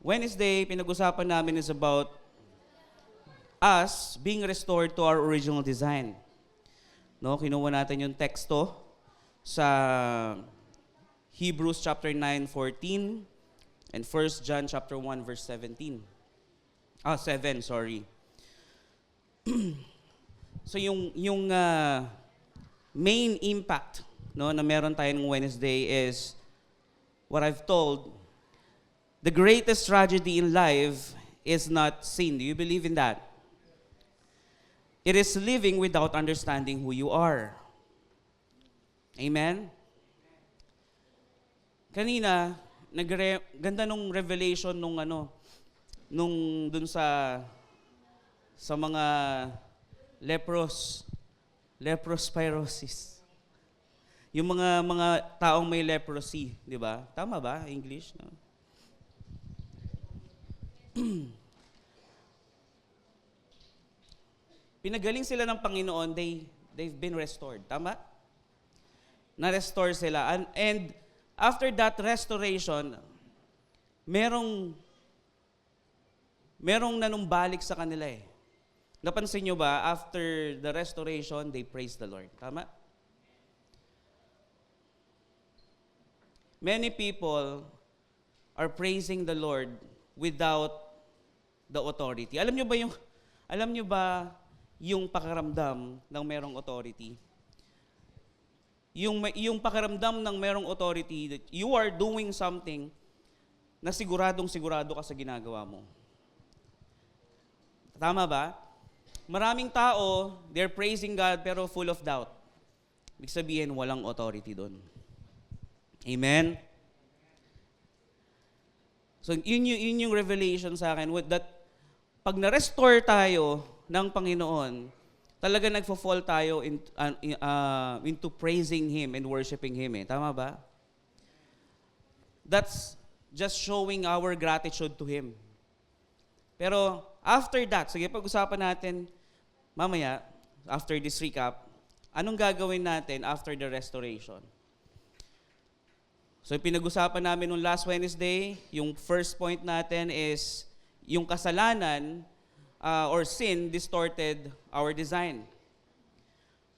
Wednesday, pinag-usapan namin is about us being restored to our original design. No, kinuha natin yung teksto sa Hebrews chapter 9:14 and 1 John chapter 1 verse 17. 7, sorry. So yung main impact no na meron tayo ng Wednesday is what I've told. The greatest tragedy in life is not sin. Do you believe in that? It is living without understanding who you are. Amen? Kanina, ganda nung revelation nung dun sa mga leprospirosis. Yung mga taong may leprosy, di ba? Tama ba English? No? Pinagaling sila ng Panginoon, they've been restored. Tama? Na-restore sila. And after that restoration, merong nanumbalik sa kanila eh. Napansin nyo ba, after the restoration, they praise the Lord. Tama? Many people are praising the Lord without the authority. Alam nyo ba yung pakiramdam ng merong authority? Yung pakiramdam ng merong authority that you are doing something na siguradong-sigurado ka sa ginagawa mo. Tama ba? Maraming tao, they're praising God pero full of doubt. Ibig sabihin, walang authority doon. Amen? So, yun yung revelation sa akin. That pag na-restore tayo ng Panginoon, talaga nagfo-fall tayo into praising Him and worshiping Him. Tama ba? That's just showing our gratitude to Him. Pero after that, sige, pag-usapan natin mamaya, after this recap, anong gagawin natin after the restoration? So, pinag-usapan namin nung last Wednesday, yung first point natin is yung kasalanan or sin distorted our design.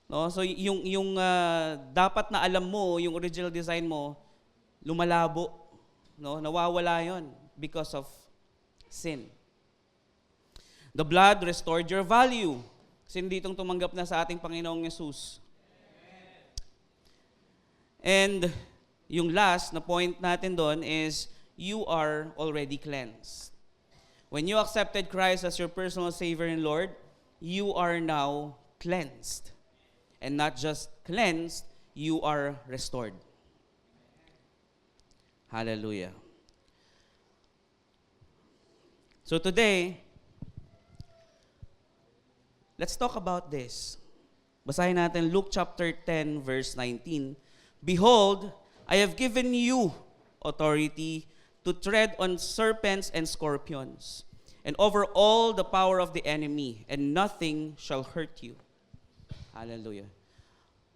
No? So, yung dapat na alam mo, yung original design mo, lumalabo. No? Nawawala yon because of sin. The blood restored your value. Sin ditong tumanggap na sa ating Panginoong Yesus. And yung last na point natin doon is you are already cleansed. When you accepted Christ as your personal Savior and Lord, you are now cleansed. And not just cleansed, you are restored. Hallelujah. So today, let's talk about this. Basahin natin Luke chapter 10 verse 19. Behold, I have given you authority to tread on serpents and scorpions, and over all the power of the enemy, and nothing shall hurt you. Hallelujah.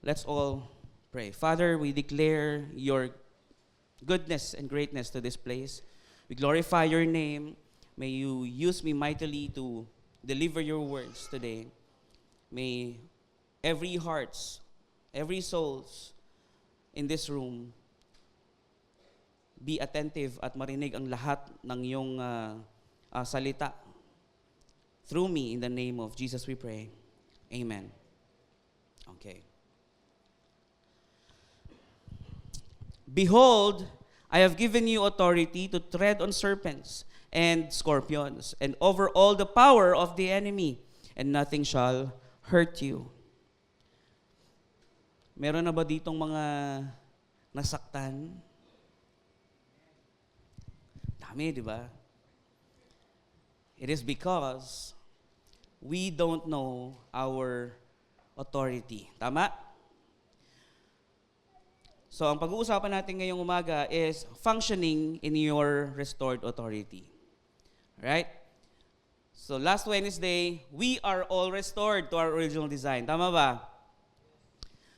Let's all pray. Father, we declare your goodness and greatness to this place. We glorify your name. May you use me mightily to deliver your words today. May every hearts, every souls in this room be attentive at marinig ang lahat ng iyong salita. Through me, in the name of Jesus we pray. Amen. Okay. Behold, I have given you authority to tread on serpents and scorpions, and over all the power of the enemy, and nothing shall hurt you. Meron na ba ditong mga nasaktan? Dami, di ba? It is because we don't know our authority. Tama? So, ang pag-uusapan natin ngayong umaga is functioning in your restored authority. Right? So, last Wednesday, we are all restored to our original design. Tama ba?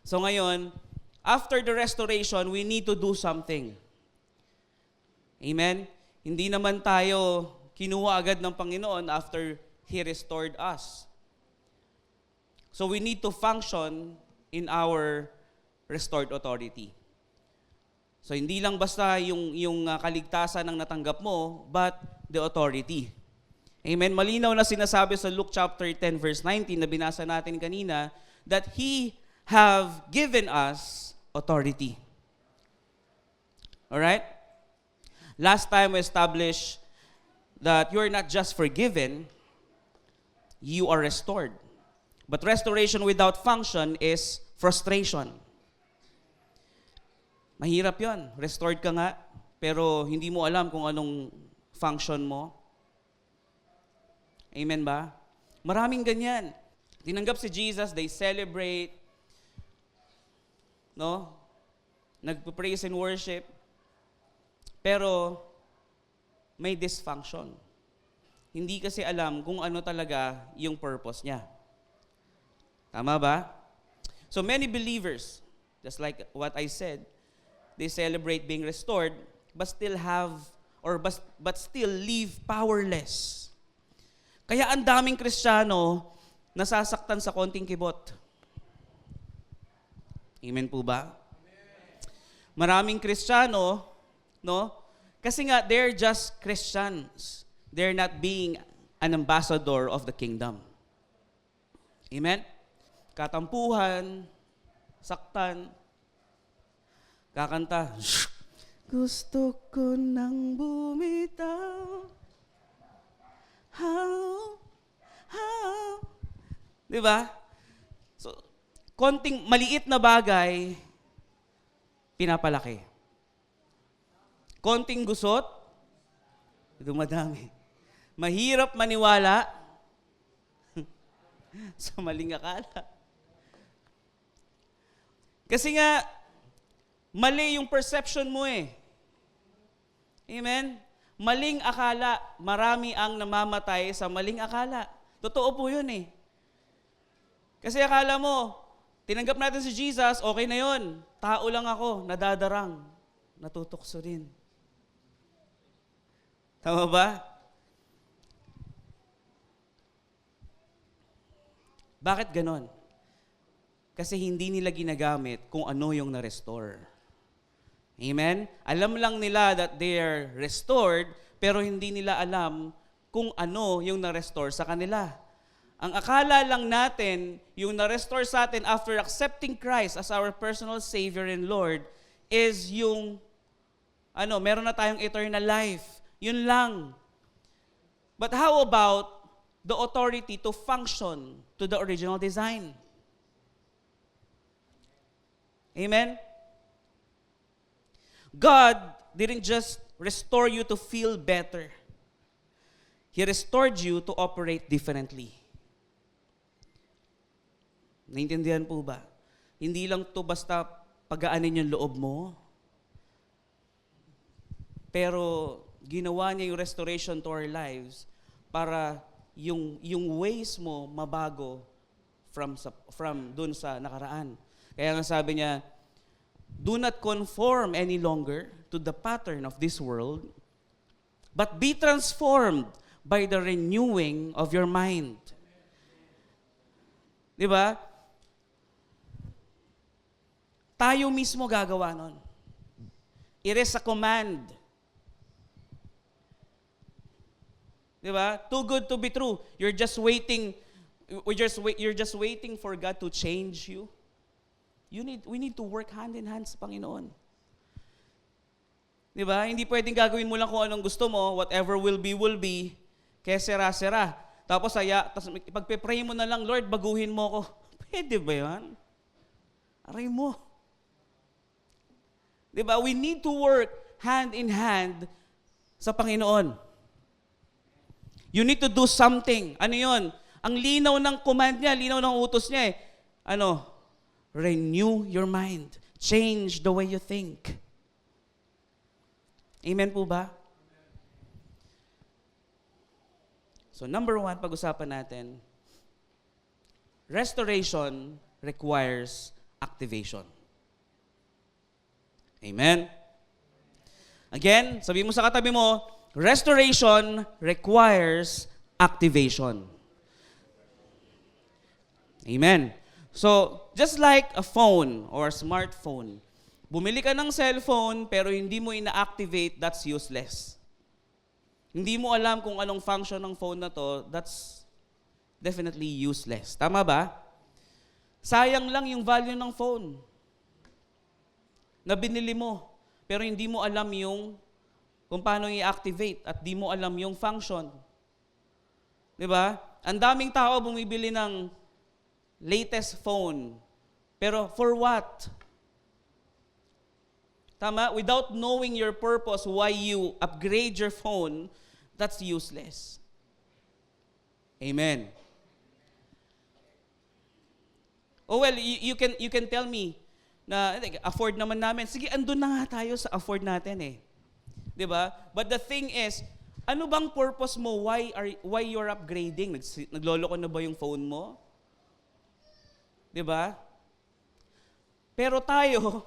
So, ngayon, after the restoration, we need to do something. Amen? Hindi naman tayo kinuha agad ng Panginoon after He restored us. So we need to function in our restored authority. So hindi lang basta yung kaligtasan ang natanggap mo, but the authority. Amen. Malinaw na sinasabi sa Luke chapter 10 verse 19 na binasa natin kanina that He have given us authority. Alright? Last time we established that you are not just forgiven, you are restored. But restoration without function is frustration. Mahirap yon. Restored ka nga, pero hindi mo alam kung anong function mo. Amen ba? Maraming ganyan. Tinanggap si Jesus, they celebrate, no? Nagpo-praise and worship, pero may dysfunction. Hindi kasi alam kung ano talaga yung purpose niya. Tama ba? So many believers, just like what I said, they celebrate being restored, but still live powerless. Kaya ang daming Kristiyano nasasaktan sa konting kibot. Amen po ba? Maraming Kristiyano, no? Kasi nga, they're just Christians. They're not being an ambassador of the kingdom. Amen? Katampuhan, saktan, kakanta, gusto ko nang bumitaw. How? Diba? So, konting maliit na bagay, pinapalaki. Konting gusot, dumadami. Mahirap maniwala sa maling akala. Kasi nga, mali yung perception mo eh. Amen? Maling akala. Marami ang namamatay sa maling akala. Totoo po yun eh. Kasi akala mo, tinanggap natin si Jesus, okay na yun. Tao lang ako, nadadarang, natutukso din. Tama ba? Bakit ganon? Kasi hindi nila ginagamit kung ano yung na-restore. Amen? Alam lang nila that they are restored, pero hindi nila alam kung ano yung na-restore sa kanila. Ang akala lang natin, yung na-restore sa atin after accepting Christ as our personal Savior and Lord, is yung, meron na tayong eternal life. Yun lang. But how about the authority to function to the original design? Amen? God didn't just restore you to feel better. He restored you to operate differently. Naintindihan po ba? Hindi lang to basta pagaanin yung loob mo. Pero ginawa niya yung restoration to our lives para yung ways mo mabago from dun sa nakaraan. Kaya nga sabi niya, do not conform any longer to the pattern of this world, but be transformed by the renewing of your mind. Di ba? Tayo mismo gagawa nun. It is a command. Di ba? Too good to be true. You're just waiting for God to change you. We need to work hand in hand sa Panginoon. Di ba? Hindi pwedeng gagawin mo lang kung anong gusto mo, whatever will be, kaya sera-sera. Tapos ipagpe-pray mo na lang, Lord, baguhin mo ako. Pwede ba yan? Aray mo. Di ba? We need to work hand in hand sa Panginoon. You need to do something. Ano yun? Ang linaw ng command niya, linaw ng utos niya eh. Renew your mind. Change the way you think. Amen po ba? So number 1, pag-usapan natin, restoration requires activation. Amen? Again, sabi mo sa katabi mo, restoration requires activation. Amen. So, just like a phone or a smartphone, bumili ka ng cellphone pero hindi mo ina-activate, that's useless. Hindi mo alam kung anong function ng phone na to, that's definitely useless. Tama ba? Sayang lang yung value ng phone na binili mo, pero hindi mo alam yung kung paano i-activate at di mo alam yung function. Diba? Ang daming tao bumibili ng latest phone. Pero for what? Tama? Without knowing your purpose, why you upgrade your phone, that's useless. Amen. Oh well, you can tell me na afford naman namin. Sige, andun na nga tayo sa afford natin eh. 'Di ba? But the thing is, ano bang purpose mo? Why you're upgrading? Nagloloko na ba yung phone mo? 'Di ba? Pero tayo,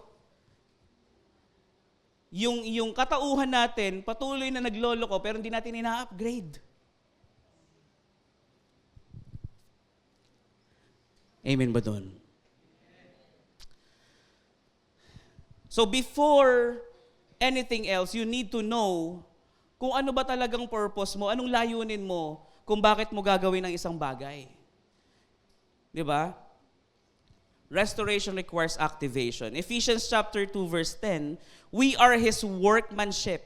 yung katauhan natin, patuloy na nagloloko pero hindi natin ina-upgrade. Amen ba doon? So before anything else, you need to know kung ano ba talagang purpose mo, anong layunin mo, kung bakit mo gagawin ang isang bagay. 'Di ba? Restoration requires activation. Ephesians chapter 2 verse 10, we are His workmanship,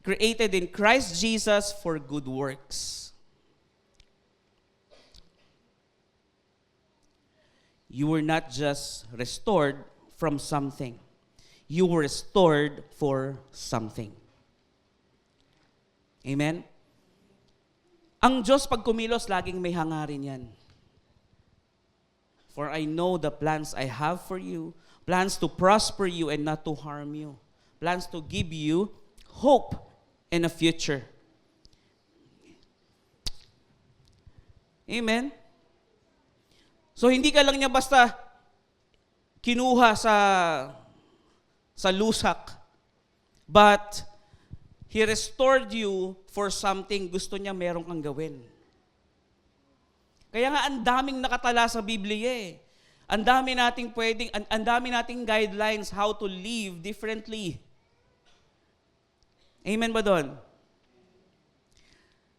created in Christ Jesus for good works. You were not just restored from something. You were restored for something. Amen? Ang Diyos pag kumilos, laging may hangarin yan. For I know the plans I have for you, plans to prosper you and not to harm you, plans to give you hope and a future. Amen? So hindi ka lang niya basta kinuha sa lusak, but He restored you for something gusto niya meron kang gawin. Kaya nga ang daming nakatala sa Biblia eh. Ang dami nating guidelines how to live differently. Amen ba doon?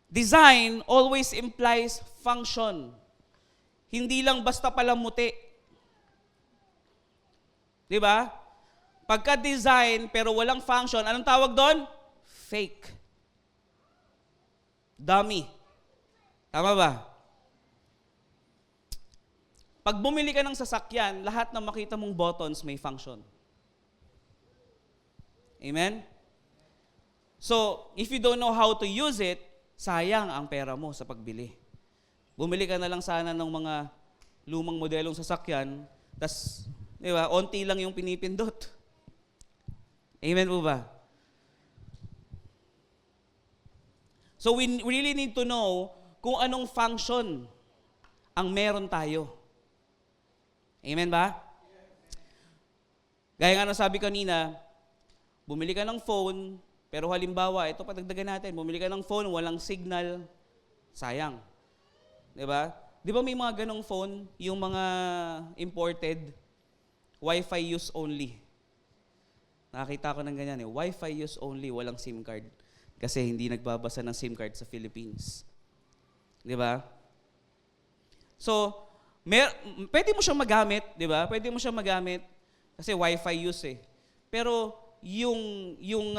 Design always implies function. Hindi lang basta palamuti. 'Di ba? Pagka-design pero walang function, anong tawag doon? Fake. Dummy. Tama ba? Pag bumili ka ng sasakyan, lahat ng makita mong buttons may function. Amen? So, if you don't know how to use it, sayang ang pera mo sa pagbili. Bumili ka na lang sana ng mga lumang modelong sasakyan, tas, di ba, onti lang yung pinipindot. Amen po ba? So, we really need to know kung anong function ang meron tayo. Amen ba? Gaya nga nasabi kanina, bumili ka ng phone, pero halimbawa, ito padagdagan natin, bumili ka ng phone, walang signal, sayang. Diba? Di ba may mga ganong phone, yung mga imported, Wi-Fi use only. Nakakita ko ng ganyan eh, Wi-Fi use only, walang SIM card. Kasi hindi nagbabasa ng SIM card sa Philippines. Di ba? So, pwede mo siyang magamit, di ba? Pwede mo siyang magamit kasi Wi-Fi use eh. Pero yung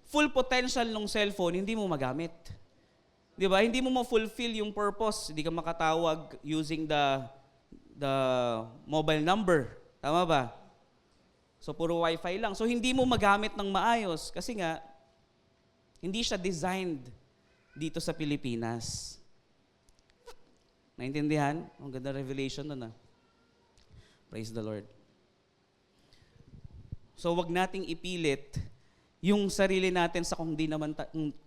full potential ng cellphone, hindi mo magamit. Di ba? Hindi mo ma-fulfill yung purpose. Hindi ka makatawag using the mobile number. Tama ba? So, puro Wi-Fi lang. So, hindi mo magamit ng maayos kasi nga, hindi siya designed dito sa Pilipinas. Naintindihan? Ang ganda revelation nun ah. Praise the Lord. So wag nating ipilit yung sarili natin sa kung di naman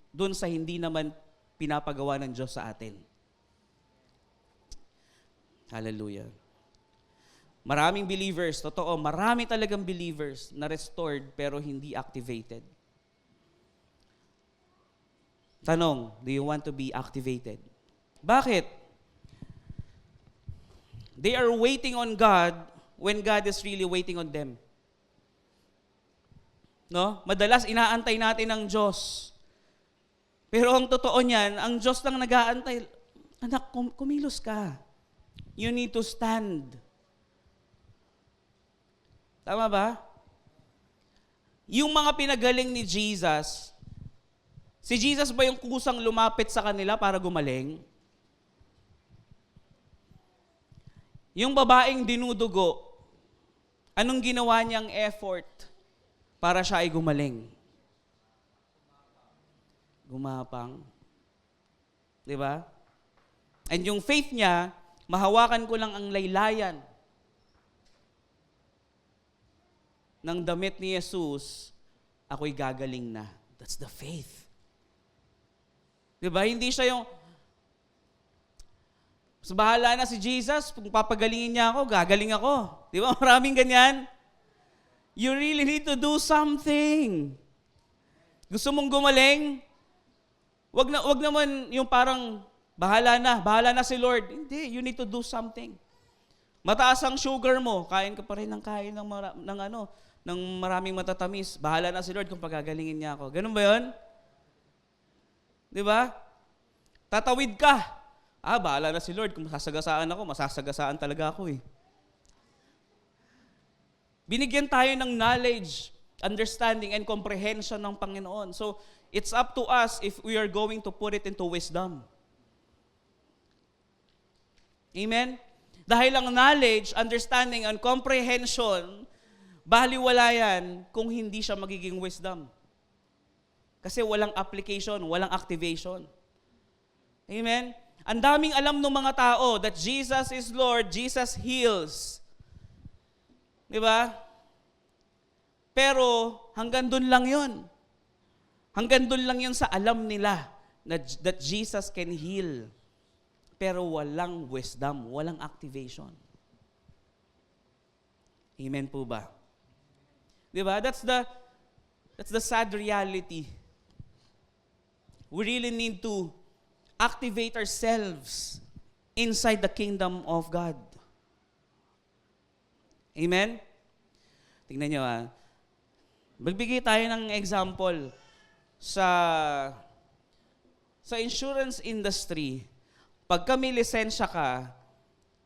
doon sa hindi naman pinapagawa ng Diyos sa atin. Hallelujah. Maraming believers, totoo, marami talagang believers na restored pero hindi activated. Tanong, do you want to be activated? Bakit? They are waiting on God when God is really waiting on them. No? Madalas inaantay natin ang Diyos. Pero ang totoo niyan, ang Diyos lang nag-aantay. Anak, kumilos ka. You need to stand. Tama ba? Yung mga pinagaling ni Jesus, si Jesus ba yung kusang lumapit sa kanila para gumaling? Yung babaeng dinudugo, anong ginawa niyang effort para siya ay gumaling? Gumapang. Di ba? And yung faith niya, mahawakan ko lang ang laylayan ng damit ni Jesus, ako'y gagaling na. That's the faith. Di ba? Hindi siya yung, so bahala na si Jesus, kung papagalingin niya ako, gagaling ako. Di ba? Maraming ganyan. You really need to do something. Gusto mong gumaling? Wag naman yung parang, bahala na si Lord. Hindi, you need to do something. Mataas ang sugar mo, kain ka pa rin ng kain ng maraming matatamis. Bahala na si Lord kung pagagalingin niya ako. Ganun ba yun? Di ba? Tatawid ka. Bahala na si Lord. Kung masasagasaan ako, masasagasaan talaga ako eh. Binigyan tayo ng knowledge, understanding, and comprehension ng Panginoon. So, it's up to us if we are going to put it into wisdom. Amen? Dahil ang knowledge, understanding, and comprehension, baliwala yan kung hindi siya magiging wisdom. Kasi walang application, walang activation. Amen? Ang daming alam ng mga tao that Jesus is Lord, Jesus heals. Di ba? Pero hanggang dun lang yun. Hanggang dun lang yun sa alam nila that Jesus can heal. Pero walang wisdom, walang activation. Amen po ba? Di ba? That's the sad reality. We really need to activate ourselves inside the kingdom of God. Amen? Tingnan nyo magbigay tayo ng example sa insurance industry. Pagka may lisensya ka,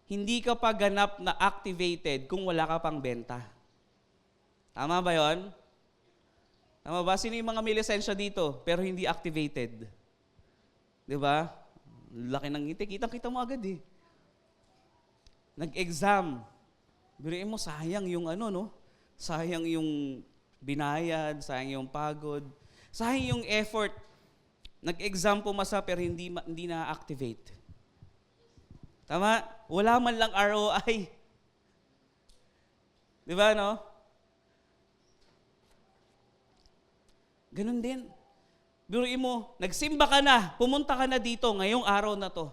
hindi ka pa ganap na activated kung wala ka pang benta. Tama ba yon? Tama ba? Sino yung mga may lisensya dito pero hindi activated? Di ba? Laki ng ngiti. Kitang-kita mo agad eh. Nag-exam. Biruin mo, sayang yung sayang yung binayad, sayang yung pagod, sayang yung effort. Nag-exam pumasa pero hindi na-activate. Tama? Wala man lang ROI. Di ba, no? Ganun din. Biruin mo, nagsimba ka na, pumunta ka na dito ngayong araw na to.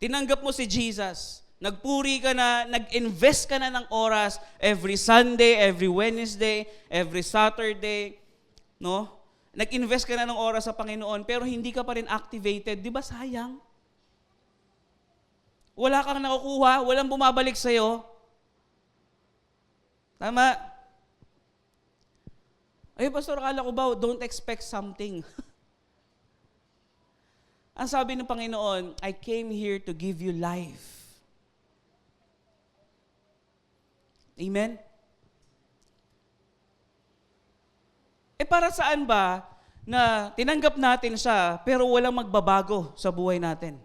Tinanggap mo si Jesus. Nagpuri ka na, nag-invest ka na ng oras every Sunday, every Wednesday, every Saturday, no? Nag-invest ka na ng oras sa Panginoon, pero hindi ka pa rin activated. Di ba sayang? Wala kang nakukuha, walang bumabalik sa'yo. Tama? Ay, Pastor, akala ko ba, don't expect something. Ang sabi ng Panginoon, I came here to give you life. Amen? Para saan ba na tinanggap natin siya pero walang magbabago sa buhay natin?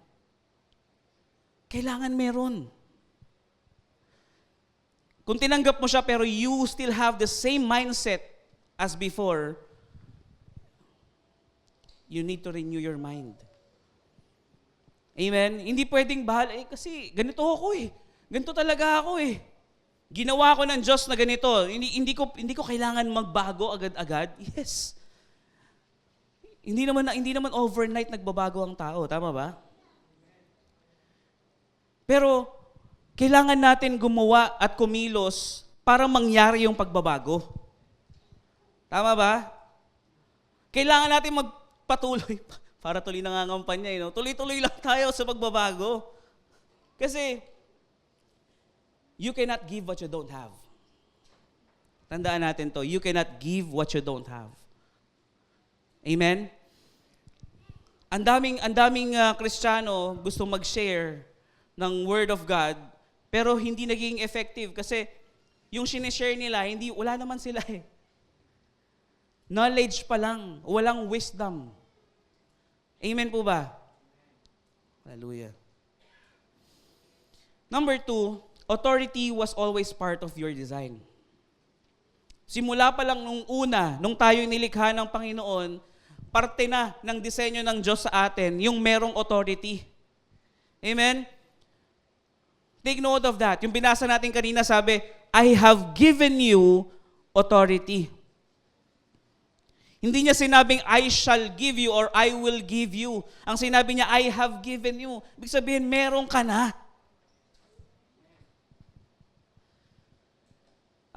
Kailangan meron. Kung tinanggap mo siya pero you still have the same mindset as before, you need to renew your mind. Amen? Hindi pwedeng bahala, kasi ganito ako Ganito talaga ako Ginawa ko ng Diyos na ganito. Hindi ko kailangan magbago agad-agad. Yes. Hindi naman overnight nagbabago ang tao, tama ba? Pero kailangan natin gumawa at kumilos para mangyari yung pagbabago. Tama ba? Kailangan natin magpatuloy para tuloy nangangampanya. No? Tuloy-tuloy lang tayo sa pagbabago. Kasi, you cannot give what you don't have. Tandaan natin to, you cannot give what you don't have. Amen? Ang daming Kristiyano gusto mag-share ng Word of God, pero hindi naging effective kasi yung sinishare nila, wala naman sila eh. Knowledge pa lang, walang wisdom. Amen po ba? Hallelujah. Number 2, authority was always part of your design. Simula pa lang nung tayo nilikha ng Panginoon, parte na ng disenyo ng Diyos sa atin, yung merong authority. Amen? Take note of that. Yung binasa natin kanina sabi, I have given you authority. Hindi niya sinabing, I shall give you or I will give you. Ang sinabi niya, I have given you. Ibig sabihin, meron ka na.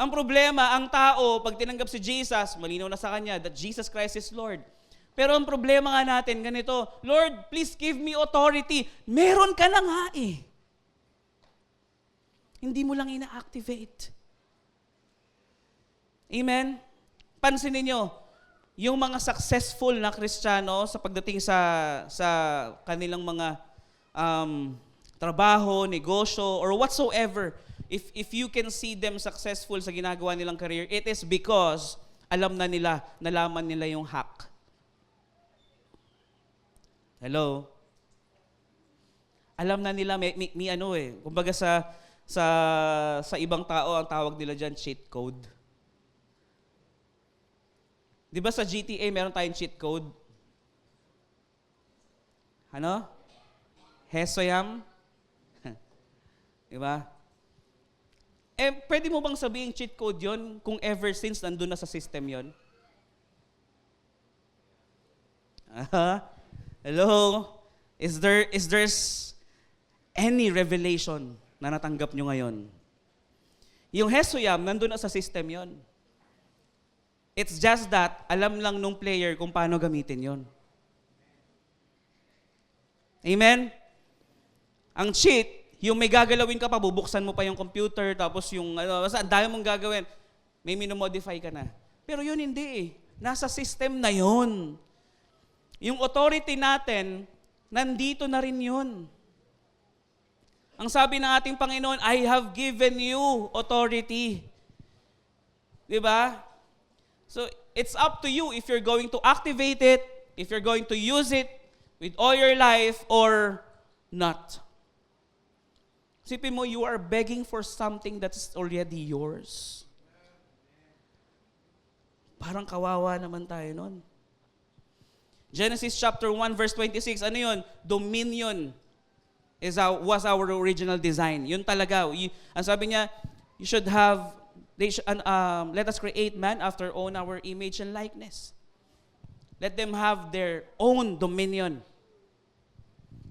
Ang problema, ang tao, pag tinanggap si Jesus, malinaw na sa kanya that Jesus Christ is Lord. Pero ang problema nga natin, ganito, Lord, please give me authority. Meron ka na nga eh. Hindi mo lang ina-activate. Amen? Pansinin niyo, yung mga successful na Kristiyano sa pagdating sa kanilang mga trabaho, negosyo, or whatsoever, if you can see them successful sa ginagawa nilang career, it is because nalaman nila yung hack. Hello? Alam na nila, may ano eh, kumbaga sa ibang tao, ang tawag nila dyan, cheat code. Di ba sa GTA, meron tayong cheat code? Ano? Hesoyam? Di ba? Pwede mo bang sabihin cheat code yon kung ever since nandun na sa system yon? Hello? Is there any revelation na natanggap nyo ngayon? Yung Hesoyam, nandun na sa system yon. It's just that, alam lang nung player kung paano gamitin yon. Amen? Ang cheat, yung may gagalawin ka pa, bubuksan mo pa yung computer, tapos yung, basta ang dami mong gagawin, may minomodify ka na. Pero yun hindi eh. Nasa system na yun. Yung authority natin, nandito na rin yun. Ang sabi ng ating Panginoon, I have given you authority. Diba? So, it's up to you if you're going to activate it, if you're going to use it with all your life or not. Sipin mo, you are begging for something that's already yours. Parang kawawa naman tayo nun. Genesis chapter 1 verse 26, ano yun? Dominion was our original design. Yun talaga. Ang sabi niya, you should have, let us create man after our image and likeness. Let them have their own dominion.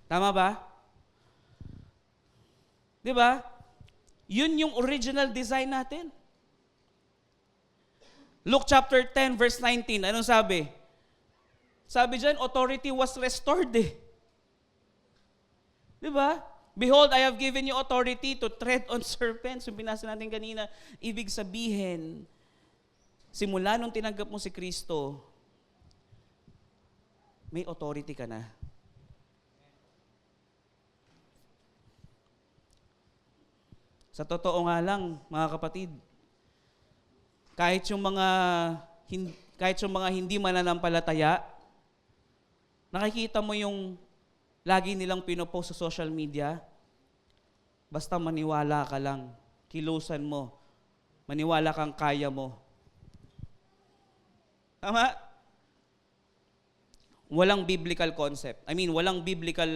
Tama ba? Di ba? Yun yung original design natin. Luke chapter 10 verse 19, anong sabi? Sabi dyan, authority was restored eh. Di ba? Behold, I have given you authority to tread on serpents. Yung binasa natin kanina, ibig sabihin, simula nung tinanggap mo si Kristo, may authority ka na. Sa totoo nga lang, mga kapatid, kahit yung mga hindi mananampalataya, nakikita mo yung lagi nilang pinopost sa social media, basta maniwala ka lang, kilusan mo, maniwala kang kaya mo. Tama? Walang biblical concept. Walang biblical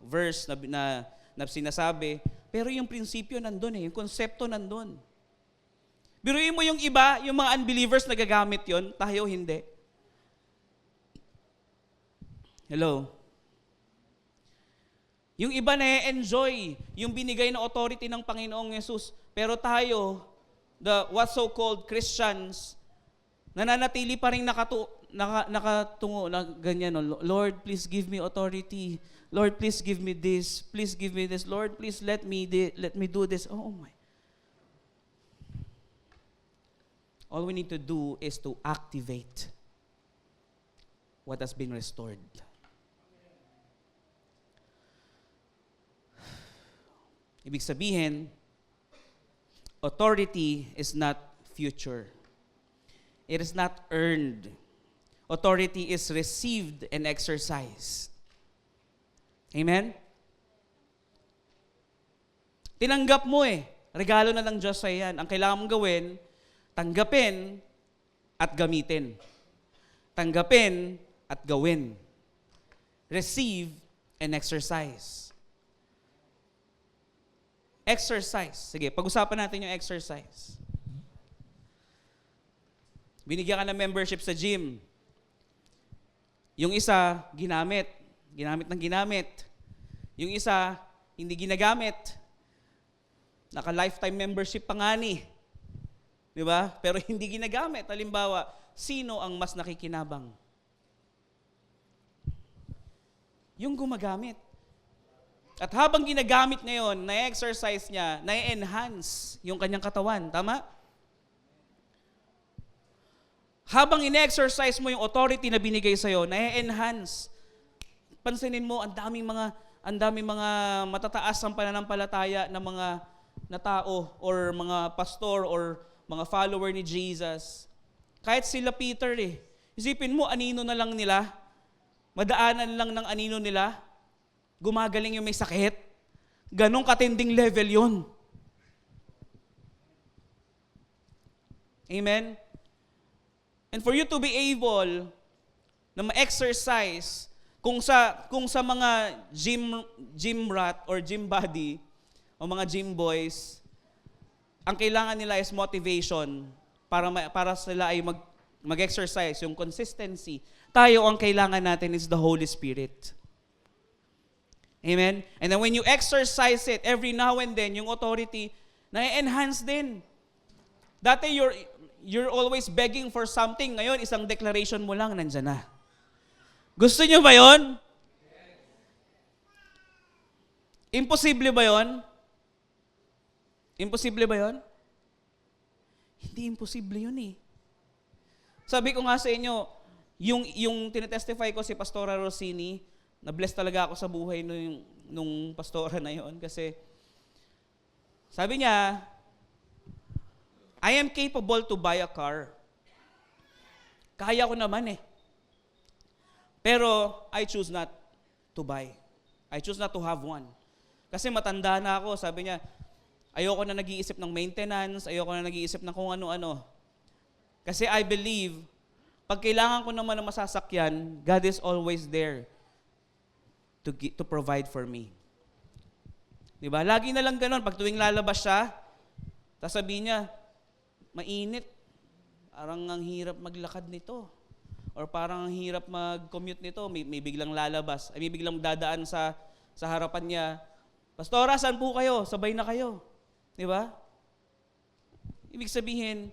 verse na sinasabi, pero yung prinsipyo nandun eh, yung konsepto nandun. Biruin mo yung iba, yung mga unbelievers nagagamit yon, tayo hindi. Hello? Yung iba na-enjoy yung binigay na authority ng Panginoong Yesus, pero tayo, the what so-called Christians, nananatili pa rin nakatungo na ganyan. No? Lord, please give me authority. Lord, please give me this. Please give me this. Lord, please let me do this. Oh my. All we need to do is to activate what has been restored. Ibig sabihin, authority is not future. It is not earned. Authority is received and exercised. Amen? Tinanggap mo eh. Regalo na ng Diyos sa iyan. Ang kailangan mong gawin, tanggapin at gamitin. Tanggapin at gawin. Receive and exercise. Exercise. Sige, pag-usapan natin yung exercise. Binigyan ka ng membership sa gym. Yung isa, ginamit. Ginamit ng ginamit. Yung isa, hindi ginagamit. Naka-lifetime membership pa nga ni. Di ba? Pero hindi ginagamit. Halimbawa, sino ang mas nakikinabang? Yung gumagamit. At habang ginagamit ngayon, na-exercise niya, na-enhance yung kanyang katawan. Tama? Habang ine-exercise mo yung authority na binigay sa'yo, na-enhance. Pansinin mo, ang daming mga matataas ang pananampalataya ng mga na tao or mga pastor or mga follower ni Jesus. Kahit sila Peter eh. Isipin mo, anino na lang nila. Madaanan lang ng anino nila. Gumagaling yung may sakit. Ganong katinding level yun. Amen? And for you to be able na ma-exercise kung sa mga gym rat or gym body o mga gym boys, ang kailangan nila is motivation para sila ay mag-exercise, yung consistency. Tayo, ang kailangan natin is the Holy Spirit. Amen? And then when you exercise it, every now and then, yung authority, na-enhance din. Dati, you're always begging for something. Ngayon, isang declaration mo lang, nandyan na. Gusto nyo ba yon? Imposible ba yon? Imposible ba yon? Hindi imposible yun eh. Sabi ko nga sa inyo, yung tinetestify ko si Pastora Rossini, na-bless talaga ako sa buhay nung pastora na yon kasi sabi niya, I am capable to buy a car. Kaya ko naman eh. Pero I choose not to buy. I choose not to have one. Kasi matanda na ako, sabi niya, ayoko na nag-iisip ng maintenance, ayoko na nag-iisip ng kung ano-ano. Kasi I believe, pag kailangan ko naman ng masasakyan, God is always there to provide for me. Diba? Lagi na lang ganun. Pag tuwing lalabas siya, tapos sabihin niya, mainit. Parang ang hirap maglakad nito. Or parang ang hirap mag-commute nito. May biglang lalabas. May biglang dadaan sa harapan niya. Pastora, saan po kayo? Sabay na kayo. Diba? Ibig sabihin,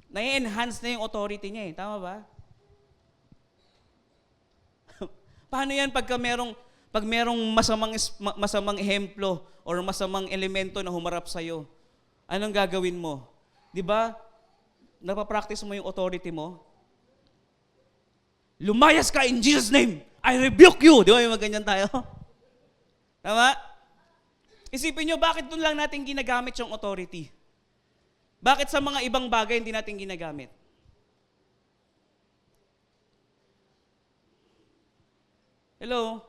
na-enhance na yung authority niya eh. Tama ba? Paano yan pag merong masamang ehemplo or masamang elemento na humarap sa'yo? Anong gagawin mo? Di ba? Napapractice mo yung authority mo? Lumayas ka in Jesus' name! I rebuke you! Di ba? Yung ganyan tayo? Tama? Isipin nyo, bakit doon lang natin ginagamit yung authority? Bakit sa mga ibang bagay hindi natin ginagamit? Hello?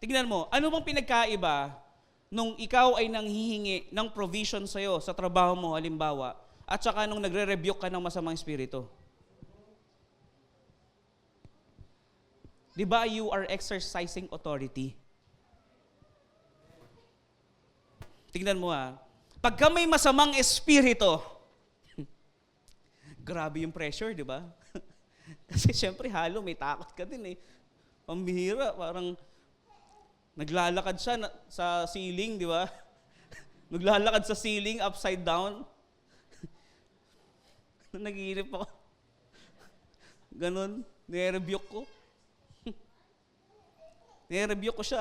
Tignan mo, ano bang pinagkaiba nung ikaw ay nanghihingi ng provision sa'yo sa trabaho mo, halimbawa, at saka nung nagre-rebuke ka ng masamang espiritu? Di ba you are exercising authority? Tignan mo pagka may masamang espiritu, grabe yung pressure, di ba? Kasi syempre halo, may takot ka din eh. Pambihira, parang naglalakad siya sa ceiling, di ba? Naglalakad sa ceiling, upside down. Nung nagiinip ako, ganun, nire-rebuke ko. Nire-rebuke ko siya.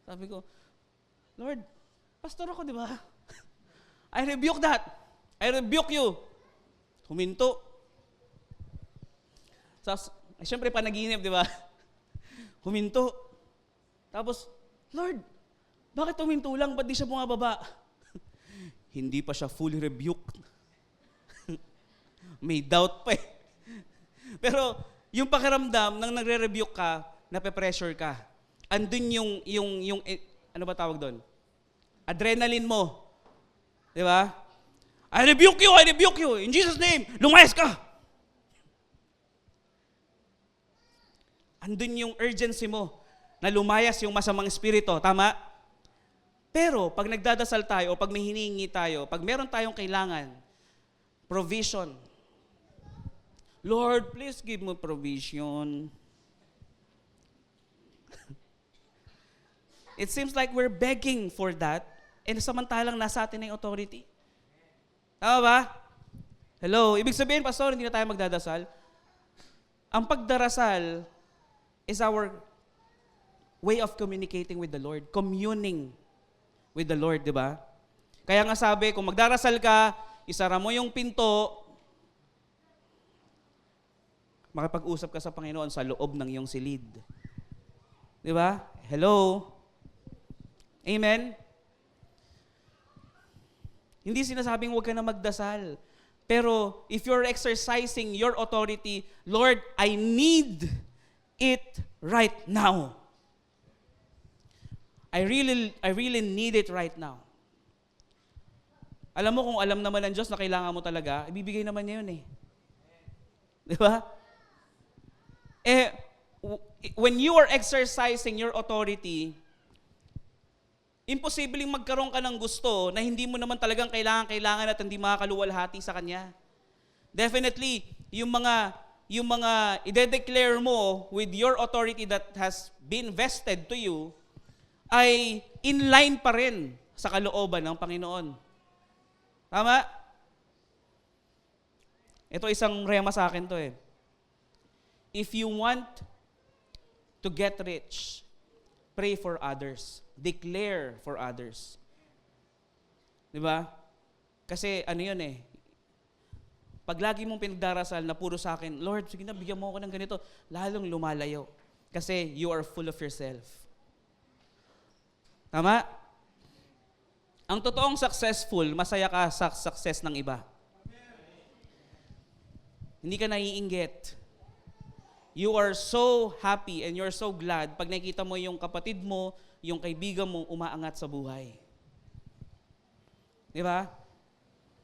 Sabi ko, Lord, pastor ako, di ba? I rebuke that. I rebuke you. Huminto. Siyempre, panaginip, di ba? Huminto. Tapos, Lord, bakit huminto lang? Ba't di siya bumababa? Hindi pa siya fully rebuked. May doubt pa eh. Pero, yung pakiramdam nang nagre-rebuke ka, nape-pressure ka. Andun yung ano ba tawag doon? Adrenaline mo. Di ba? I rebuke you, in Jesus' name, lumayas ka! Andun yung urgency mo na lumayas yung masamang espiritu, tama? Pero, pag nagdadasal tayo, o pag may hinihingi tayo, pag meron tayong kailangan, provision. Lord, please give me provision. It seems like we're begging for that, and samantalang nasa atin na yung authority. Tama ba? Hello? Ibig sabihin, Pastor, hindi na tayo magdadasal. Ang pagdarasal is our way of communicating with the Lord. Communing with the Lord, di ba? Kaya nga sabi, kung magdarasal ka, isara mo yung pinto, makipag-usap ka sa Panginoon sa loob ng iyong silid. Di ba? Hello? Amen? Hindi sinasabing huwag ka na magdasal. Pero if you're exercising your authority, Lord, I need it right now. I really need it right now. Alam mo, kung alam naman ng Diyos na kailangan mo talaga, ibibigay naman niya yun eh. Di ba? When you are exercising your authority, imposibleng magkaroon ka ng gusto na hindi mo naman talagang kailangan at hindi makakaluwalhati sa Kanya. Definitely, yung mga ide-declare mo with your authority that has been vested to you, ay in line pa rin sa kalooban ng Panginoon. Tama? Ito isang rema sa akin to eh. If you want to get rich, pray for others. Declare for others. Di ba? Kasi ano yun eh, pag lagi mong pinagdarasal na puro sa akin, Lord, sige na, bigyan mo ako ng ganito, lalong lumalayo. Kasi you are full of yourself. Tama? Ang totoong successful, masaya ka sa success ng iba. Hindi ka naiinggit. You are so happy and you're so glad pag nakita mo yung kapatid mo, yung kaibigan mo umaangat sa buhay. Di ba?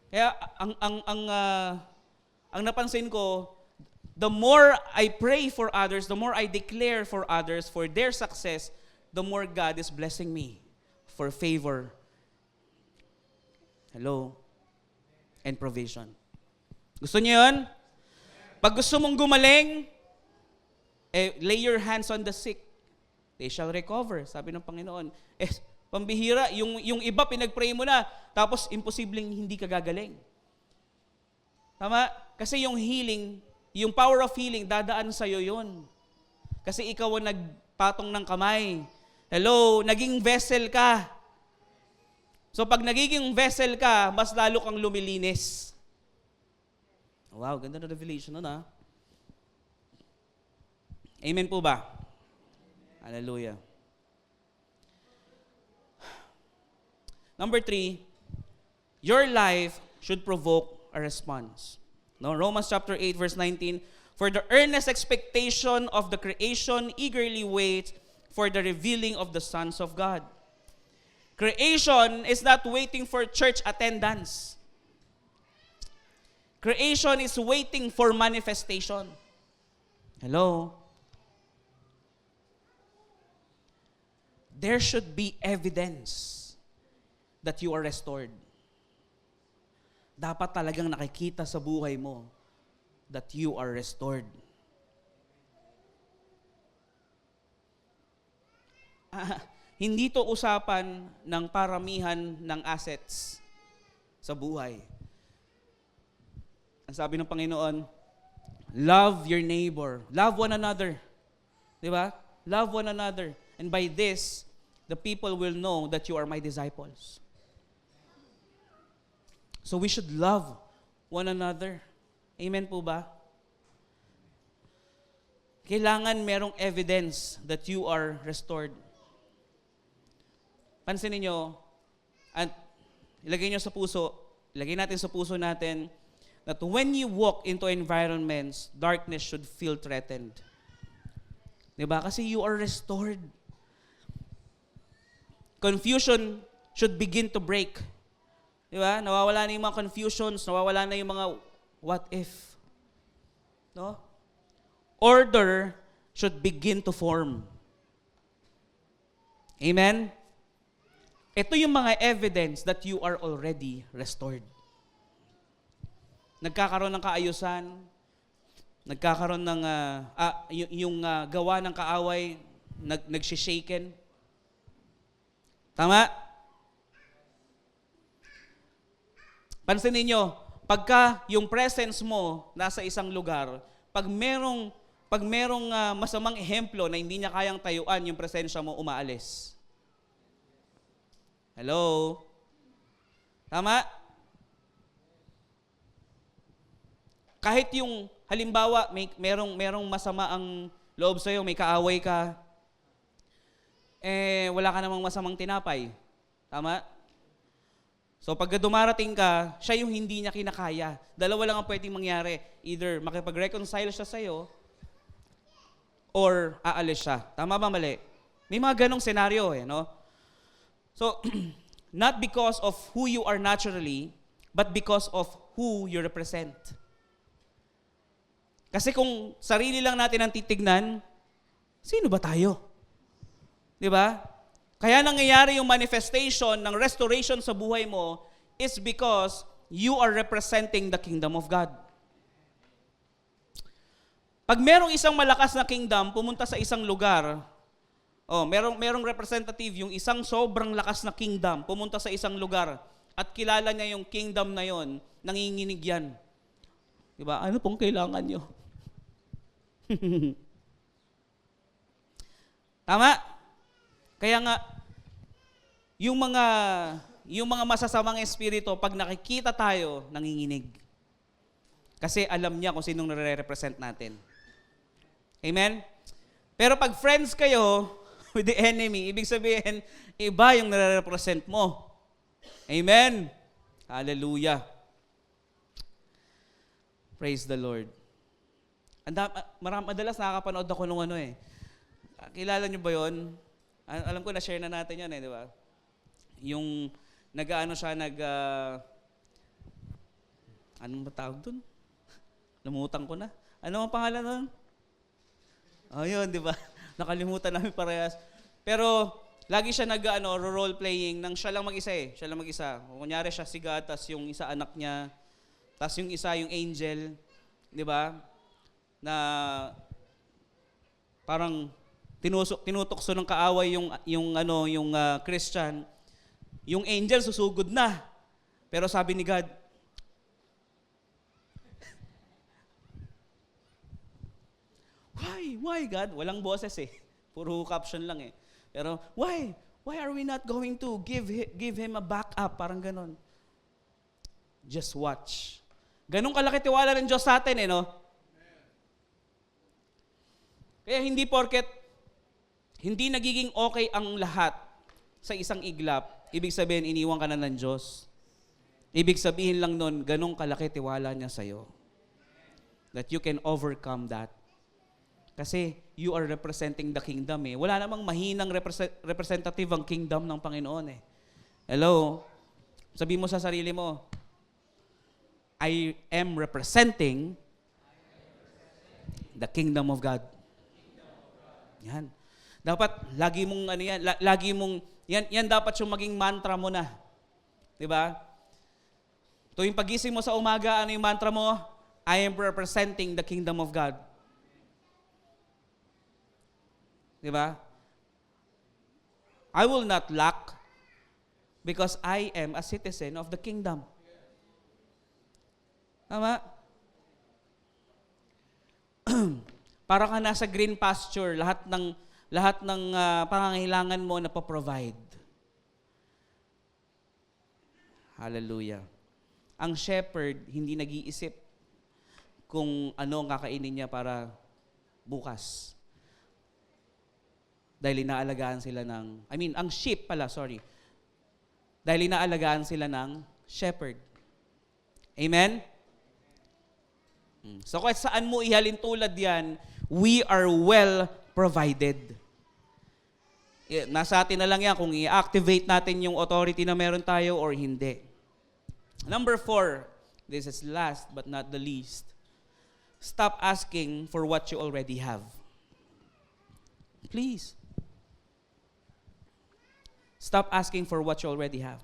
Kaya ang napansin ko, the more I pray for others, the more I declare for others for their success, the more God is blessing me for favor. Hello? And provision. Gusto niyo yun? Pag gusto mong gumaling, lay your hands on the sick. They shall recover, sabi ng Panginoon. Pambihira, yung iba pinag-pray mo na, tapos imposibleng hindi ka gagaling. Tama? Kasi yung healing, yung power of healing, dadaan sa'yo yun. Kasi ikaw ang nagpatong ng kamay. Hello, naging vessel ka. So pag nagiging vessel ka, mas lalo kang lumilinis. Wow, ganda na revelation nun ah. Amen po ba? Hallelujah. Number 3, your life should provoke a response. No, Romans chapter 8 verse 19, for the earnest expectation of the creation eagerly waits for the revealing of the sons of God. Creation is not waiting for church attendance. Creation is waiting for manifestation. Hello? There should be evidence that you are restored. Dapat talagang nakikita sa buhay mo that you are restored. Hindi to usapan ng paramihan ng assets sa buhay. Ang sabi ng Panginoon, love your neighbor. Love one another. Di ba? Love one another. And by this, the people will know that you are my disciples. So we should love one another. Amen po ba? Kailangan merong evidence that you are restored. Pansinin nyo, at ilagay nyo sa puso, ilagay natin sa puso natin, that when you walk into environments, darkness should feel threatened. Diba? Kasi you are restored. Confusion should begin to break. Diba? Nawawala na yung mga confusions, nawawala na yung mga what if. No? Order should begin to form. Amen? Ito yung mga evidence that you are already restored. Nagkakaroon ng kaayusan, nagkakaroon ng gawa ng kaaway, nagsishaken. Tama? Pansinin nyo, pagka yung presence mo nasa isang lugar, pag merong masamang ehemplo na hindi niya kayang tayuan, yung presensya mo umaalis. Hello? Tama? Kahit yung, halimbawa, merong masama ang loob sa'yo, may kaaway ka, wala ka namang masamang tinapay. Tama? So pagka dumarating ka, siya yung hindi niya kinakaya. Dalawa lang ang pwedeng mangyari. Either makipag-reconcile siya sa'yo, or aalis siya. Tama ba mali? May mga ganong senaryo no? So, not because of who you are naturally, but because of who you represent. Kasi kung sarili lang natin ang titignan, sino ba tayo? Di ba? Kaya nangyayari yung manifestation ng restoration sa buhay mo is because you are representing the kingdom of God. Pag merong isang malakas na kingdom, pumunta sa isang lugar, merong representative, yung isang sobrang lakas na kingdom, pumunta sa isang lugar, at kilala niya yung kingdom na yon, nanginginig yan. Diba? Ano pong kailangan nyo? Tama? Kaya nga, yung mga masasamang espiritu, pag nakikita tayo, nanginginig. Kasi alam niya kung sinong nare-represent natin. Amen? Pero pag friends kayo with the enemy, ibig sabihin, iba yung nare-represent mo. Amen? Hallelujah. Praise the Lord. Madalas nakakapanood ako nung kilala niyo ba yun? Alam ko na-share na natin yun di ba? Yung anong matawag dun? Lumutang ko na. Ano ang pangalan nun? Yun, di ba? Nakalimutan namin parehas. Pero, lagi siya role playing nang siya lang mag-isa Siya lang mag-isa. Kunyari siya si God, tas yung isa anak niya, tas yung isa yung angel. Di ba? Na parang tinutokso ng kaaway yung Christian. Yung angel susugod na. Pero sabi ni God, Why God? Walang boses Puro caption lang Pero why? Why are we not going to give him a backup? Parang ganon. Just watch. Ganun kalaki tiwala ng Diyos sa atin no? Kaya hindi porket hindi nagiging okay ang lahat sa isang iglap, ibig sabihin iniwan ka na ng Diyos. Ibig sabihin lang nun, ganun kalaki tiwala niya sa'yo. That you can overcome that. Kasi you are representing the kingdom Wala namang mahinang representative ang kingdom ng Panginoon Hello? Sabi mo sa sarili mo, I am representing the kingdom of God. Yan. Dapat lagi mong yan dapat yung maging mantra mo na. 'Di ba? Tuwing pagising mo sa umaga, ano yung mantra mo? I am representing the kingdom of God. 'Di ba? I will not lack because I am a citizen of the kingdom. Tama? Para ka nasa green pasture, lahat ng pangangailangan mo na provide. Hallelujah. Ang shepherd, hindi nag-iisip kung ano ang kakainin niya para bukas. Dahil inaalagaan sila ang sheep pala, sorry. Dahil inaalagaan sila ng shepherd. Amen? So kahit saan mo ihalin tulad yan, we are well provided. Nasa atin na lang yan kung i-activate natin yung authority na meron tayo or hindi. Number 4, this is last but not the least. Stop asking for what you already have. Please. Stop asking for what you already have.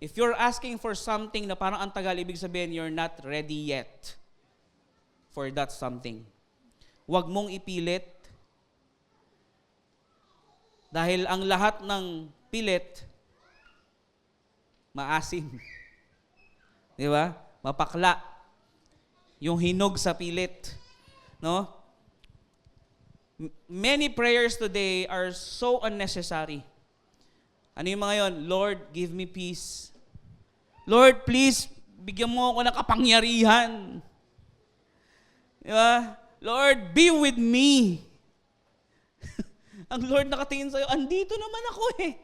If you're asking for something na parang ang tagal, ibig sabihin you're not ready yet for that something. Huwag mong ipilit dahil ang lahat ng pilit maasim. Di ba? Mapakla. Yung hinog sa pilit. No? Many prayers today are so unnecessary. Ano yung mga yon? Lord, give me peace. Lord, please, bigyan mo ako ng kapangyarihan. Di ba? Lord, be with me. Ang Lord nakatingin sa'yo, andito naman ako eh.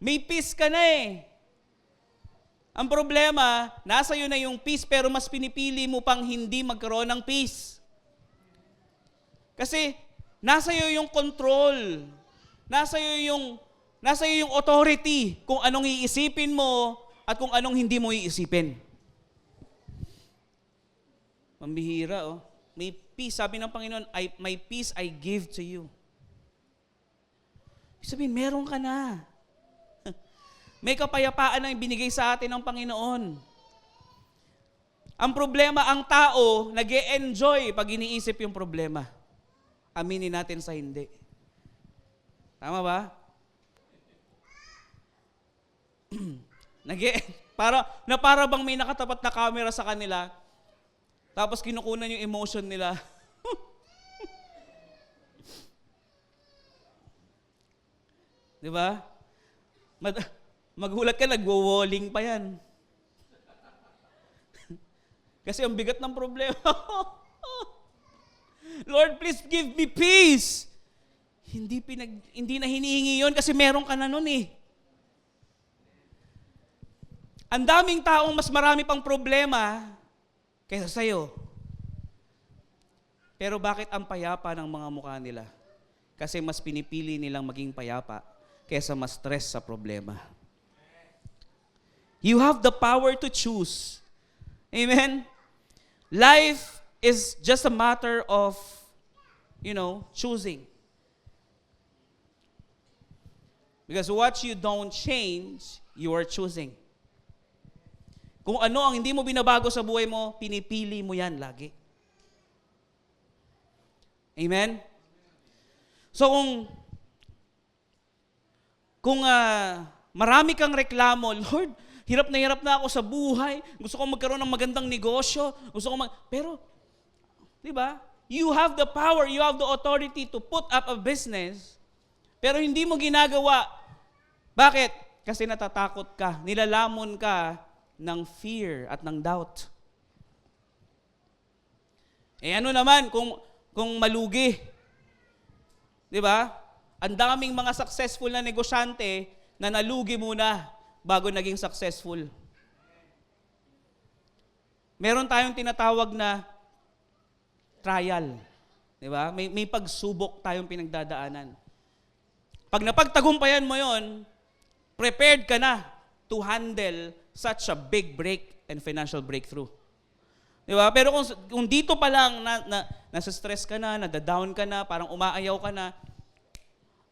May peace ka na eh. Ang problema, nasa iyo na yung peace pero mas pinipili mo pang hindi magkaroon ng peace. Kasi nasa iyo yung control. Nasa iyo yung authority kung anong iisipin mo at kung anong hindi mo iisipin. Mambihira, oh. May peace, sabi ng Panginoon, my peace I give to you. Sabihin, meron ka na. May kapayapaan na ibinigay sa atin ng Panginoon. Ang problema, ang tao, nag-e-enjoy pag iniisip yung problema. Aminin natin sa hindi. Tama ba? Para bang may nakatapat na camera sa kanila, tapos kinukunan yung emotion nila. Di ba? Magulat ka, nagwo-walling pa yan. Kasi ang bigat ng problema. Lord, please give me peace. Hindi na hinihingi yun kasi meron ka na nun eh. Ang daming taong mas marami pang problema kaysa sa'yo. Pero bakit ang payapa ng mga mukha nila? Kasi mas pinipili nilang maging payapa kaysa mas stress sa problema. You have the power to choose. Amen? Life is just a matter of, choosing. Because what you don't change, you are choosing. Kung ano ang hindi mo binabago sa buhay mo, pinipili mo yan lagi. Amen? So kung marami kang reklamo, Lord, hirap na ako sa buhay, gusto ko magkaroon ng magandang negosyo, pero, di ba? You have the power, you have the authority to put up a business, pero hindi mo ginagawa. Bakit? Kasi natatakot ka, nilalamon ka ng fear at ng doubt. Ano naman kung malugi? Di ba? Ang daming mga successful na negosyante na nalugi muna bago naging successful. Meron tayong tinatawag na trial. Di ba? May pagsubok tayong pinagdadaanan. Pag napagtagumpayan mo yon, prepared ka na to handle such a big break and financial breakthrough. Di ba? Pero kung dito pa lang nasa stress ka na, nadadown ka na, parang umaayaw ka na,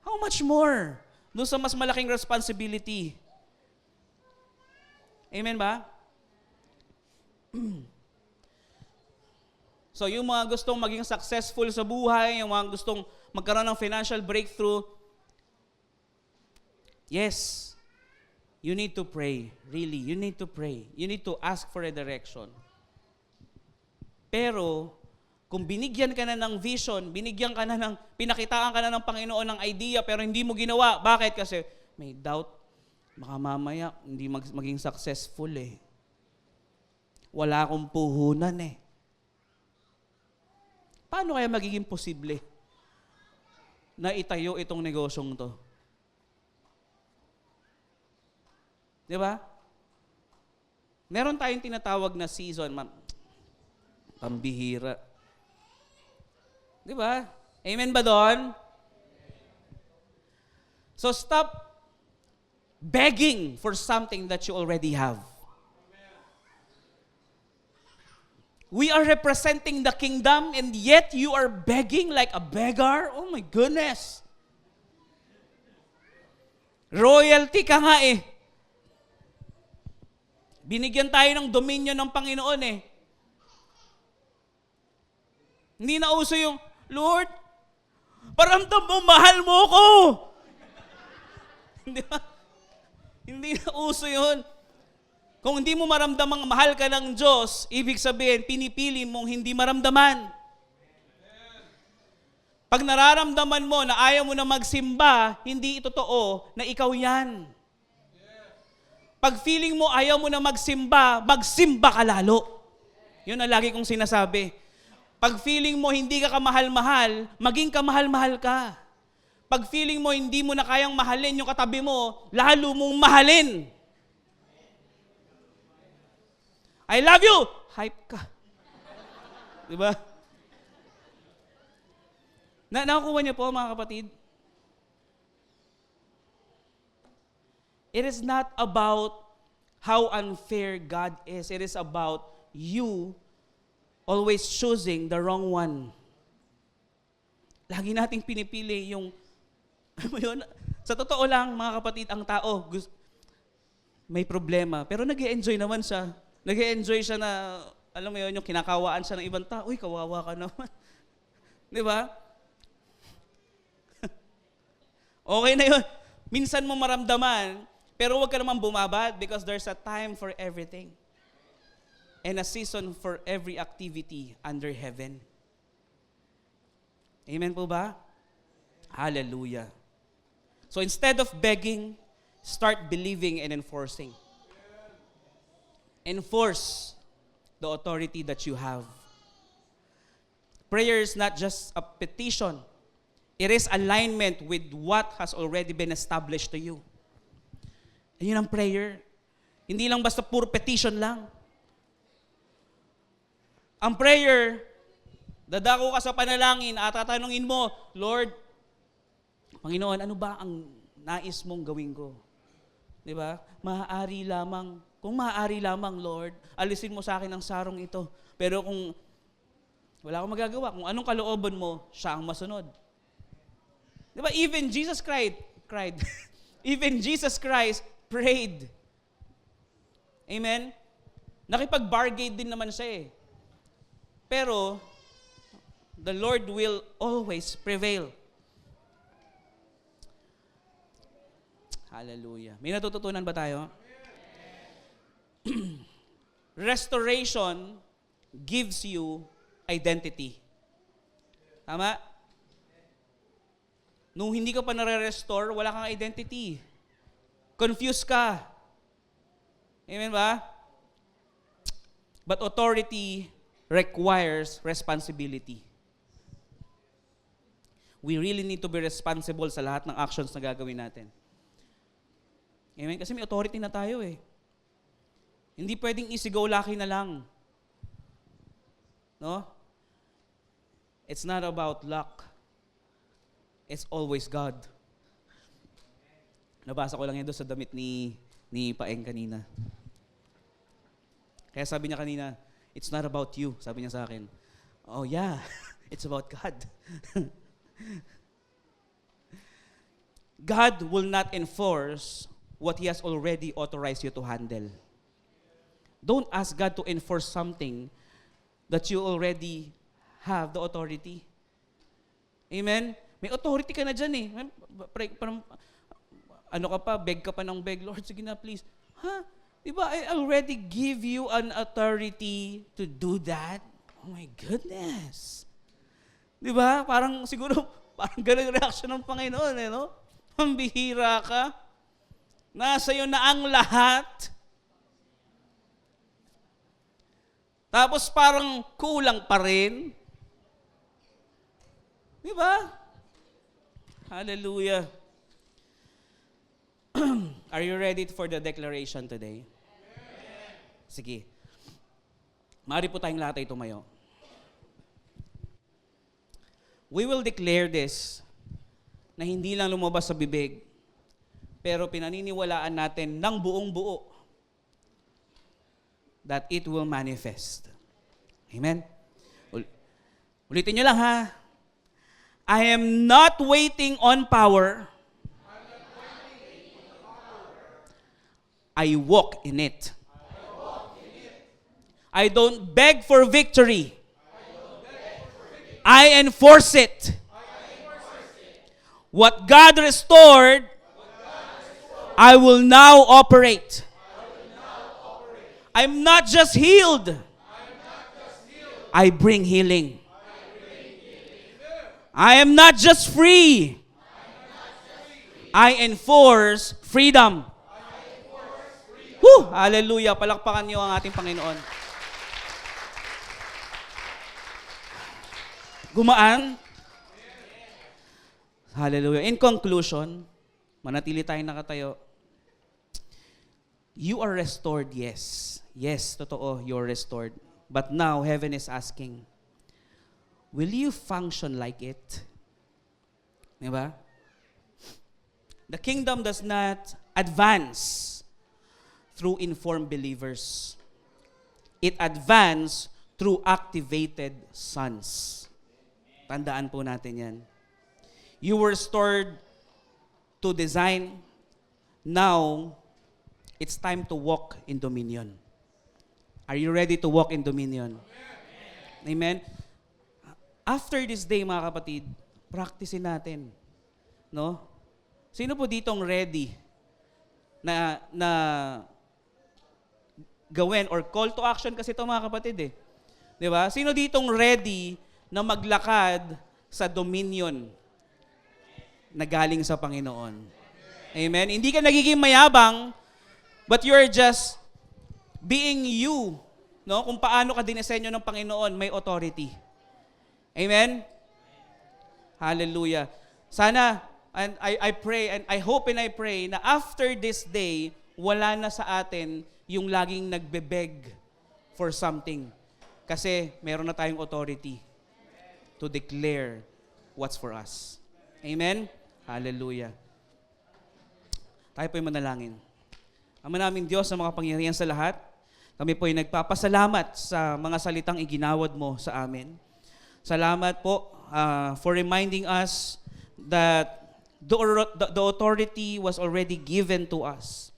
how much more? Doon sa mas malaking responsibility. Amen ba? So yung mga gustong maging successful sa buhay, yung mga gustong magkaroon ng financial breakthrough, yes, you need to pray. Really, you need to pray. You need to ask for a direction. Pero, kung binigyan ka na ng vision, pinakitaan ka na ng Panginoon ng idea, pero hindi mo ginawa. Bakit? Kasi may doubt. Baka mamaya, hindi maging successful eh. Wala akong puhunan eh. Paano kaya magiging posible na itayo itong negosyong to? Di ba? Meron tayong tinatawag na season, pambihira. Di ba? Amen ba doon? So stop begging for something that you already have. We are representing the kingdom and yet you are begging like a beggar? Oh my goodness. Royalty ka nga eh. Binigyan tayo ng dominion ng Panginoon eh. Hindi na uso yung, Lord, paramdam mo, mahal mo ko. Hindi ba? Hindi na uso yun. Kung hindi mo maramdamang mahal ka ng Diyos, ibig sabihin, pinipili mong hindi maramdaman. Pag nararamdaman mo na ayaw mo na magsimba, hindi totoo na ikaw yan. Pag feeling mo ayaw mo na magsimba ka lalo. Yun ang lagi kong sinasabi. Pag feeling mo hindi ka kamahal-mahal, maging kamahal-mahal ka. Pag feeling mo hindi mo na kayang mahalin yung katabi mo, lalo mong mahalin. I love you! Hype ka. Diba? Nakukuha niyo po mga kapatid? It is not about how unfair God is. It is about you always choosing the wrong one. Lagi nating pinipili yung, yun, sa totoo lang mga kapatid, ang tao may problema, pero nag-e-enjoy naman siya. Nag-e-enjoy siya na, alam mo yun, yung kinakawaan siya ng ibang tao. Uy, kawawa ka naman. Di ba? Okay na yun. Minsan mo maramdaman, pero huwag ka naman bumabad because there's a time for everything. And a season for every activity under heaven. Amen po ba? Hallelujah. So instead of begging, start believing and enforcing. Enforce the authority that you have. Prayer is not just a petition. It is alignment with what has already been established to you. Ayun ang prayer. Hindi lang basta pure petition lang. Ang prayer, dadako ka sa panalangin at tatanungin mo, Lord, Panginoon, ano ba ang nais mong gawin ko? Di ba? Maaari lamang. Kung maaari lamang, Lord, alisin mo sa akin ang sarong ito. Pero kung wala akong magagawa, kung anong kalooban mo, siya ang masunod. Di ba? Even Jesus cried. Even Jesus Christ prayed. Amen? Nakipag-bargain din naman siya eh. Pero, the Lord will always prevail. Hallelujah. May natututunan ba tayo? Restoration gives you identity. Tama? Nung hindi ka pa nare-restore, wala kang identity. Confused ka. Amen ba? But authority requires responsibility. We really need to be responsible sa lahat ng actions na gagawin natin. Amen? Kasi may authority na tayo eh. Hindi pwedeng isigaw-laki na lang. No? It's not about luck. It's always God. Nabasa ko lang yan doon sa damit ni Paeng kanina. Kaya sabi niya kanina, it's not about you. Sabi niya sa akin, oh yeah, it's about God. God will not enforce what He has already authorized you to handle. Don't ask God to enforce something that you already have the authority. Amen? May authority ka na dyan eh. Ano ka pa, beg ka pa ng beg, Lord, sige na please. Ha? Diba, I already give you an authority to do that? Oh my goodness. Di ba? Parang siguro, parang ganun yung reaction ng Panginoon, eh, no? Pambihira ka. Nasa iyo na ang lahat. Tapos parang kulang pa rin. Di ba? Hallelujah. Are you ready for the declaration today? Sige. Maaari po tayong lahat ay tumayo. We will declare this na hindi lang lumabas sa bibig, pero pinaniniwalaan natin ng buong buo that it will manifest. Amen? Ulitin nyo lang ha. I am not waiting on power. I walk in it. I don't beg for victory. I enforce it. What God restored, I will now operate. I'm not just healed. I bring healing. I am not just free. I enforce freedom. Woo! Hallelujah! Palakpakan niyo ang ating Panginoon. Gumaan. Hallelujah. In conclusion, manatili tayong nakatayo. You are restored, yes. Yes, totoo, you're restored. But now, heaven is asking, will you function like it? Diba? The kingdom does not advance through informed believers. It advances through activated sons. Tandaan po natin yan. You were restored to design. Now, it's time to walk in dominion. Are you ready to walk in dominion? Amen? After this day, mga kapatid, practicein natin. No? Sino po ditong ready na gawin or call to action kasi ito mga kapatid eh. 'Di ba? Sino ditong ready na maglakad sa dominion na galing sa Panginoon? Amen? Hindi ka nagiging mayabang, but you're just being you, no? Kung paano ka dinisenyo ng Panginoon, may authority. Amen? Hallelujah. Sana, and I pray, and I hope and I pray na after this day, wala na sa atin yung laging nagbe-beg for something. Kasi meron na tayong authority to declare what's for us. Amen? Hallelujah. Tayo po'y manalangin. Ama namin Diyos sa mga pangyarihan sa lahat, kami po'y nagpapasalamat sa mga salitang iginawad mo sa amin. Salamat po for reminding us that the authority was already given to us.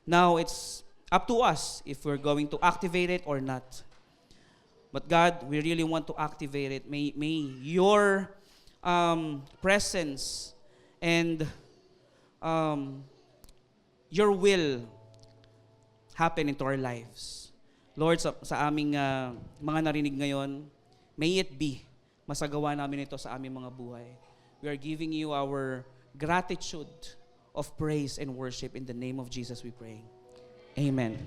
Now it's up to us if we're going to activate it or not. But God, we really want to activate it. May your presence and your will happen into our lives. Lord, sa aming mga narinig ngayon, may it be, masagawa namin ito sa aming mga buhay. We are giving you our gratitude of praise and worship in the name of Jesus we pray. Amen.